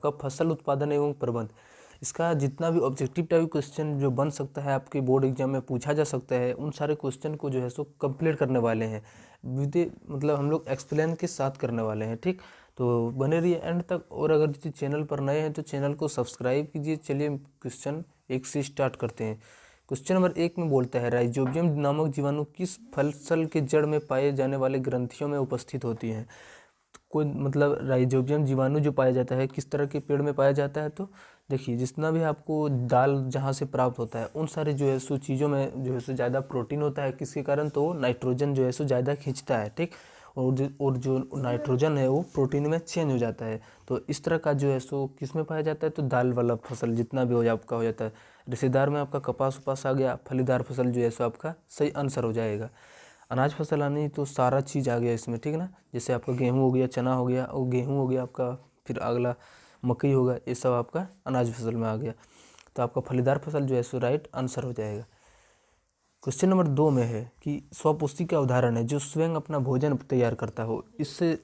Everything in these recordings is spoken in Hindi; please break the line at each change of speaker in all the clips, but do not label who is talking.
आपका फसल उत्पादन एवं प्रबंध। इसका जितना भी ऑब्जेक्टिव टाइप क्वेश्चन जो बन सकता है आपके बोर्ड एग्जाम में पूछा जा सकता है, उन सारे क्वेश्चन को जो है सो कंप्लीट करने वाले हैं मतलब हम लोग एक्सप्लेन के साथ करने वाले हैं। ठीक, तो बने रहिए एंड तक। और अगर चैनल पर नए हैं तो चैनल को सब्सक्राइब कीजिए। चलिए क्वेश्चन 1 से स्टार्ट करते हैं। क्वेश्चन नंबर 1 में बोलता है राइजोबियम नामक जीवाणु किस फसल के जड़ में पाए जाने वाले ग्रंथियों में उपस्थित होती हैं। कोई मतलब राइजोबियम जीवाणु जो पाया जाता है किस तरह के पेड़ में पाया जाता है, तो देखिए जितना भी आपको दाल जहाँ से प्राप्त होता है उन सारे जो है सो चीज़ों में जो है सो ज़्यादा प्रोटीन होता है, किसके कारण, तो नाइट्रोजन जो है सो ज़्यादा खींचता है। ठीक, और जो नाइट्रोजन है वो प्रोटीन में चेंज हो जाता है। तो इस तरह का जो है सो किस में पाया जाता है, तो दाल वाला फसल जितना भी हो आपका हो जाता है। रेशेदार में आपका कपास उपास आ गया। फलीदार फसल जो है सो आपका सही आंसर हो जाएगा। अनाज फसल आनी तो सारा चीज़ आ गया इसमें, ठीक ना। जैसे आपका गेहूँ हो गया, चना हो गया, और गेहूँ हो गया आपका, फिर अगला मकई होगा, ये सब आपका अनाज फसल में आ गया। तो आपका फलीदार फसल जो है सो राइट आंसर हो जाएगा। क्वेश्चन नंबर 2 में है कि स्वपुष्टि का उदाहरण है जो स्वयं अपना भोजन तैयार करता हो। इससे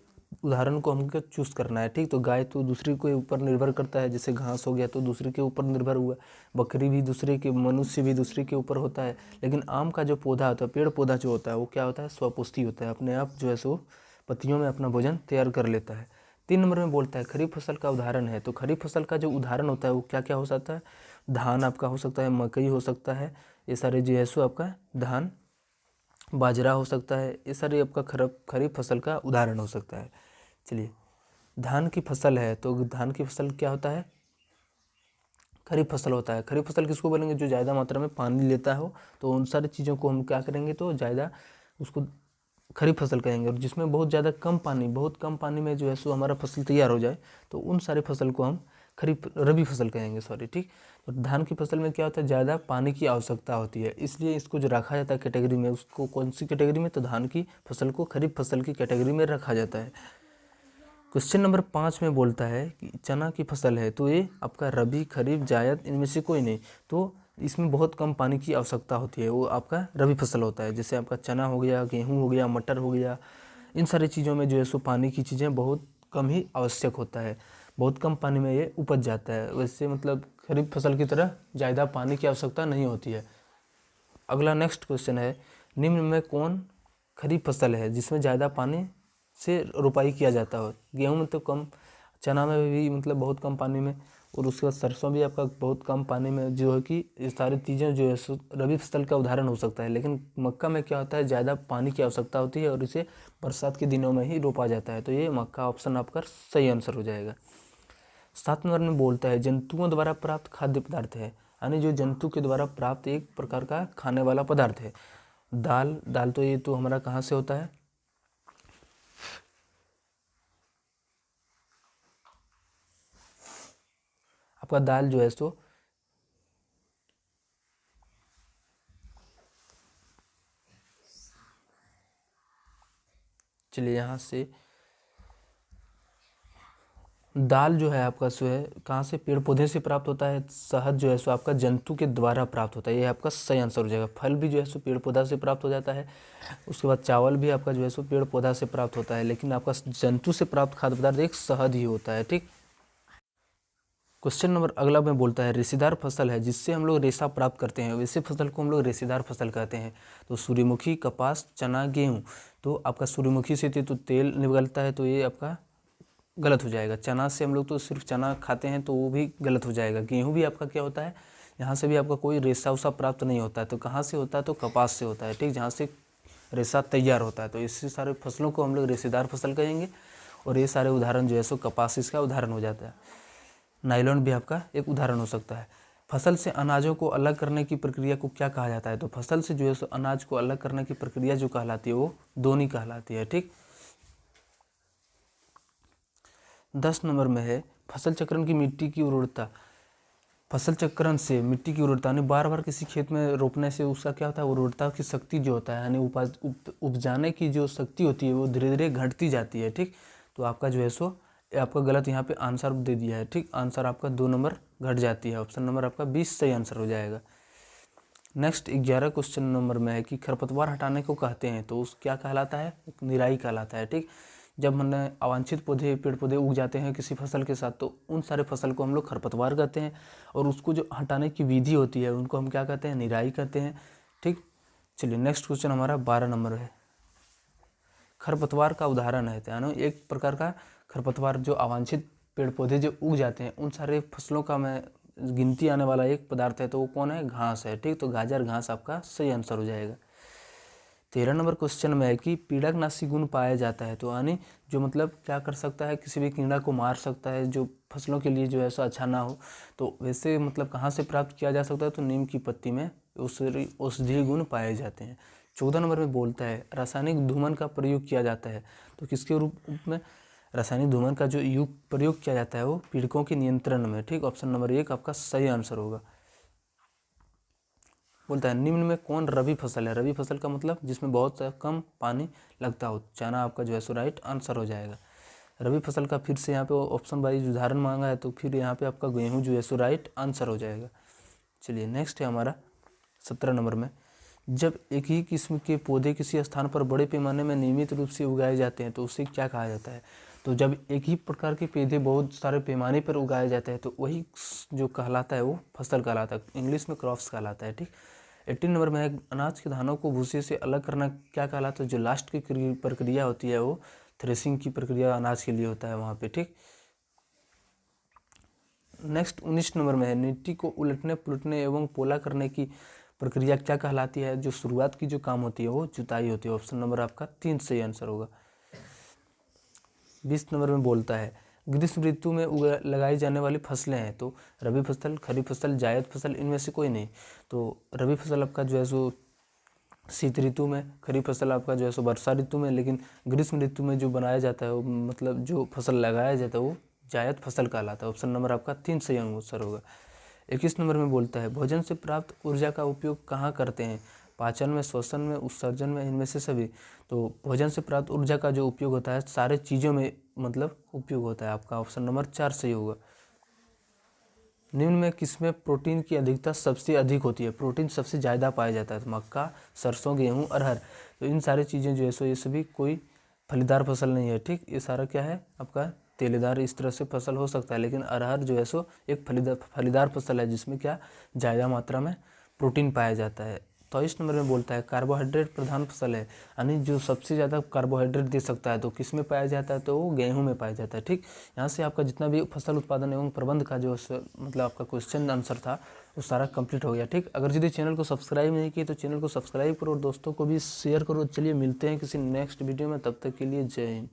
उदाहरण को हमको चूज करना है। ठीक, तो गाय तो दूसरे के ऊपर निर्भर करता है, जैसे घास हो गया तो दूसरे के ऊपर निर्भर हुआ। बकरी भी दूसरे के, मनुष्य भी दूसरे के ऊपर होता है। लेकिन आम का जो पौधा होता है, पेड़ पौधा जो होता है, वो क्या होता है, स्वपुष्टि होता है, अपने आप जो है सो पत्तियों में अपना भोजन तैयार कर लेता है। 3 नंबर में बोलता है खरीफ फसल का उदाहरण है। तो खरीफ फसल का जो उदाहरण होता है वो क्या क्या हो सकता है, धान आपका हो सकता है, मकई हो सकता है, ये सारे जो है सो आपका धान, बाजरा हो सकता है, ये सारे आपका खरीफ फसल का उदाहरण हो सकता है। चलिए, धान की फसल है तो धान की फसल क्या होता है, खरीफ फसल होता है। खरीफ फसल किसको बोलेंगे, जो ज़्यादा मात्रा में पानी लेता हो। तो उन सारी चीज़ों को हम क्या करेंगे, तो ज़्यादा उसको खरीफ फसल कहेंगे। और जिसमें बहुत ज़्यादा बहुत कम पानी में जो है सो हमारा फसल तैयार हो जाए, तो उन सारे फसल को हम रबी फसल कहेंगे, सॉरी। ठीक, तो धान की फसल में क्या होता है, ज़्यादा पानी की आवश्यकता होती है, इसलिए इसको जो रखा जाता है कैटेगरी में, उसको कौन सी कैटेगरी में, तो धान की फसल को खरीफ फसल की कैटेगरी में रखा जाता है। क्वेश्चन नंबर 5 में बोलता है कि चना की फसल है तो ये आपका रबी, खरीफ, जायद इनमें से कोई नहीं। तो इसमें बहुत कम पानी की आवश्यकता होती है, वो आपका रबी फसल होता है। जैसे आपका चना हो गया, गेहूँ हो गया, मटर हो गया, इन सारी चीज़ों में जो है सो पानी की चीज़ें बहुत कम ही आवश्यक होता है, बहुत कम पानी में ये उपज जाता है। वैसे मतलब खरीफ फसल की तरह ज़्यादा पानी की आवश्यकता नहीं होती है। अगला नेक्स्ट क्वेश्चन है, निम्न में कौन खरीफ फसल है जिसमें ज़्यादा पानी से रोपाई किया जाता हो। गेहूं में तो कम, चना में भी मतलब बहुत कम पानी में, और उसके बाद सरसों भी आपका बहुत कम पानी में, जो है कि ये सारी चीज़ें जो है रबी फसल का उदाहरण हो सकता है। लेकिन मक्का में क्या होता है, ज़्यादा पानी की आवश्यकता होती है और इसे बरसात के दिनों में ही रोपा जाता है। तो ये मक्का ऑप्शन आपका सही आंसर हो जाएगा। 7 नंबर में बोलता है जंतुओं द्वारा प्राप्त खाद्य पदार्थ है, यानी जो जंतु के द्वारा प्राप्त एक प्रकार का खाने वाला पदार्थ है। दाल तो ये तो हमारा कहाँ से होता है, आपका दाल जो है सो चलिए यहाँ से दाल जो है आपका सो है कहाँ से, पेड़ पौधे से प्राप्त होता है। शहद जो है सो आपका जंतु के द्वारा प्राप्त होता है, ये आपका सही आंसर हो जाएगा। फल भी जो है सो पेड़ पौधा से प्राप्त हो जाता है। उसके बाद चावल भी आपका जो है सो पेड़ पौधा से प्राप्त होता है, लेकिन आपका जंतु से प्राप्त खाद्य पदार्थ एक शहद ही होता है। ठीक, क्वेश्चन नंबर अगला में बोलता है रेशेदार फसल है जिससे हम लोग रेशा प्राप्त करते हैं, वैसे फसल को हम लोग रेशेदार फसल कहते हैं। तो सूर्यमुखी, कपास, चना, गेहूँ। तो आपका सूर्यमुखी से तो तेल निकलता है, तो ये आपका गलत हो जाएगा। चना से हम लोग तो सिर्फ चना खाते हैं, तो वो भी गलत हो जाएगा। गेहूँ भी आपका क्या होता है, यहाँ से भी आपका कोई रेशा उसा प्राप्त नहीं होता है। तो कहाँ से होता है, तो कपास से होता है। ठीक, जहाँ से रेशा तैयार होता है। तो इससे सारे फसलों को हम लोग रेशेदार फसल कहेंगे। और ये सारे उदाहरण जो है सो कपास इसका उदाहरण हो जाता है। नायलॉन भी आपका एक उदाहरण हो सकता है। फसल से अनाजों को अलग करने की प्रक्रिया को क्या कहा जाता है, तो फसल से जो है सो अनाज को अलग करने की प्रक्रिया जो कहलाती है वो दोनी कहलाती है। ठीक, 10 नंबर में है फसल चक्रण की मिट्टी की उर्वरता। फसल चक्रण से मिट्टी की उर्वरता यानी बार बार किसी खेत में रोपने से उसका क्या होता है, उर्वरता की शक्ति जो होता है यानी उपजाने की जो शक्ति होती है वो धीरे धीरे घटती जाती है। ठीक, तो आपका जो है सो आपका गलत यहाँ पे आंसर दे दिया है। ठीक, आंसर आपका 2 नंबर घट जाती है। ऑप्शन नंबर आपका 20 सही आंसर हो जाएगा। नेक्स्ट 11 क्वेश्चन नंबर में है कि खरपतवार हटाने को कहते हैं, तो उस क्या कहलाता है, निराई कहलाता है। ठीक, जब हमने अवांछित पौधे पेड़ पौधे उग जाते हैं किसी फसल के साथ, तो उन सारे फसल को हम लोग खरपतवार कहते हैं, और उसको जो हटाने की विधि होती है उनको हम क्या कहते हैं, निराई कहते हैं। ठीक, चलिए नेक्स्ट क्वेश्चन हमारा 12 नंबर है। खरपतवार का उदाहरण है, यानी एक प्रकार का खरपतवार जो अवांछित पेड़ पौधे जो उग जाते हैं उन सारे फसलों का मैं गिनती आने वाला एक पदार्थ है, तो वो कौन है, घास है। ठीक, तो गाजर घास आपका सही आंसर हो जाएगा। 13 नंबर क्वेश्चन में है कि पीड़कनाशी गुण पाया जाता है, तो यानी जो मतलब क्या कर सकता है, किसी भी कीड़ा को मार सकता है जो फसलों के लिए जो है सो अच्छा ना हो, तो वैसे मतलब कहाँ से प्राप्त किया जा सकता है, तो नीम की पत्ती में औषधीय गुण पाए जाते हैं। 14 नंबर में बोलता है रासायनिक धूमन का प्रयोग किया जाता है, तो किसके रूप में रासायनिक धूमन का जो प्रयोग किया जाता है वो पीड़कों के नियंत्रण में। ठीक, ऑप्शन नंबर 1 आपका सही आंसर होगा। बोलता है निम्न में कौन रबी फसल है। रबी फसल का मतलब जिसमें बहुत कम पानी लगता हो, चना आपका जो है सो राइट आंसर हो जाएगा। रबी फसल का फिर से यहाँ पे ऑप्शन वाइज उदाहरण मांगा है, तो फिर यहाँ पे आपका गेहूँ जो है सो राइट आंसर हो जाएगा। चलिए नेक्स्ट है हमारा 17 नंबर में, जब एक ही किस्म के पौधे किसी स्थान पर बड़े पैमाने में नियमित रूप से उगाए जाते हैं तो उसे क्या कहा जाता है। तो जब एक ही प्रकार के पौधे बहुत सारे पैमाने पर उगाए जाते हैं तो वही जो कहलाता है वो फसल कहलाता है, इंग्लिश में क्रॉप्स कहलाता है। ठीक, 18 नंबर में है अनाज के दानों को भूसे से अलग करना क्या कहलाता है। जो लास्ट की प्रक्रिया होती है वो थ्रेसिंग की प्रक्रिया अनाज के लिए होता है वहाँ पे। ठीक, नेक्स्ट 19 नंबर में है मिट्टी को उलटने पुलटने एवं पोला करने की प्रक्रिया क्या कहलाती है। जो शुरुआत की जो काम होती है वो जुताई होती है। ऑप्शन नंबर आपका 3 सही आंसर होगा। 20 नंबर में बोलता है ग्रीष्म ऋतु में लगाई जाने वाली फसलें हैं, तो रबी फसल, खरीफ फसल, जायद फसल, इनमें से कोई नहीं। तो रबी फसल आपका जो है सो शीत ऋतु में, खरीफ फसल आपका जो है सो वर्षा ऋतु में, लेकिन ग्रीष्म ऋतु में जो बनाया जाता है वो मतलब जो फसल लगाया जाता है वो जायद फसल कहलाता है। ऑप्शन नंबर आपका 3 सही आंसर होगा। 21 नंबर में बोलता है भोजन से प्राप्त ऊर्जा का उपयोग कहाँ करते हैं। पाचन में, श्वसन में, उत्सर्जन में, इनमें से सभी। तो भोजन से प्राप्त ऊर्जा का जो उपयोग होता है सारे चीज़ों में मतलब उपयोग होता है। आपका ऑप्शन नंबर 4 सही होगा। निम्न में किसमें प्रोटीन की अधिकता सबसे अधिक होती है। प्रोटीन सबसे ज़्यादा पाया जाता है, तो मक्का, सरसों, गेहूँ, अरहर। तो इन सारी चीज़ें जो है सो ये सभी कोई फलीदार फसल नहीं है। ठीक, ये सारा क्या है आपका तेलेदार इस तरह से फसल हो सकता है, लेकिन अरहर जो है सो एक फलीदार फसल है जिसमें क्या ज़्यादा मात्रा में प्रोटीन पाया जाता है। 23 नंबर में बोलता है कार्बोहाइड्रेट प्रधान फसल है, यानी जो सबसे ज़्यादा कार्बोहाइड्रेट दे सकता है तो किस में पाया जाता है, तो वो गेहूं में पाया जाता है। ठीक, यहाँ से आपका जितना भी फसल उत्पादन एवं प्रबंध का जो मतलब आपका क्वेश्चन आंसर था वो सारा कंप्लीट हो गया। ठीक, अगर यदि चैनल को सब्सक्राइब नहीं किए तो चैनल को सब्सक्राइब करो और दोस्तों को भी शेयर करो। चलिए मिलते हैं किसी नेक्स्ट वीडियो में, तब तक के लिए जय हिंद।